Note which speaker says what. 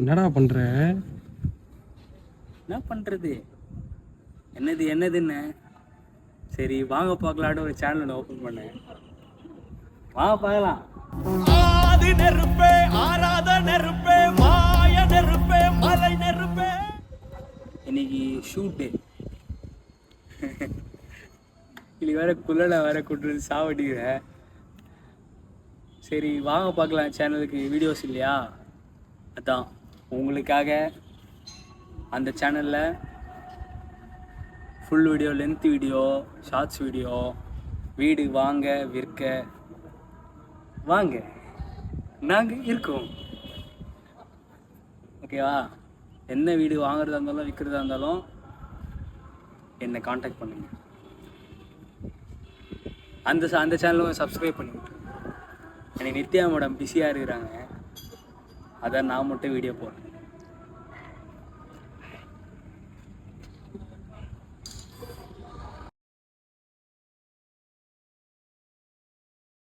Speaker 1: என்னடா பண்ற?
Speaker 2: என்ன பண்றது? என்னதுன்னு சரி வாங்க பார்க்கலான்னு ஒரு சேனல் ஓப்பன் பண்ணேன். வாங்க பார்க்கலாம். ஆதி நெருப்பே, ஆராத நெருப்பே, மாய நெருப்பே, மலை நெருப்பே. இன்னைக்கு ஷூட்டு. இன்னைக்கு வேற குள்ளனை வேற கூட்டு சாவடிக்கிறேன். சரி வாங்க பார்க்கலாம் சேனலுக்கு வீடியோஸ் இல்லையா, அதான் உங்களுக்காக அந்த சேனலில் full video, length video, shorts video, வீடு வாங்க விற்க வாங்க நாங்கள் இருக்கோம். ஓகேவா? என்ன வீடு வாங்குறதா இருந்தாலும் விற்கிறதா இருந்தாலும் என்னை காண்டாக்ட் பண்ணுங்க. அந்த சேனலும் சப்ஸ்கிரைப் பண்ணி விட்டுருங்க. எனக்கு நித்யா மேடம் பிஸியாக இருக்கிறாங்க, அதான் நான் மட்டும் வீடியோ போடுறேன்.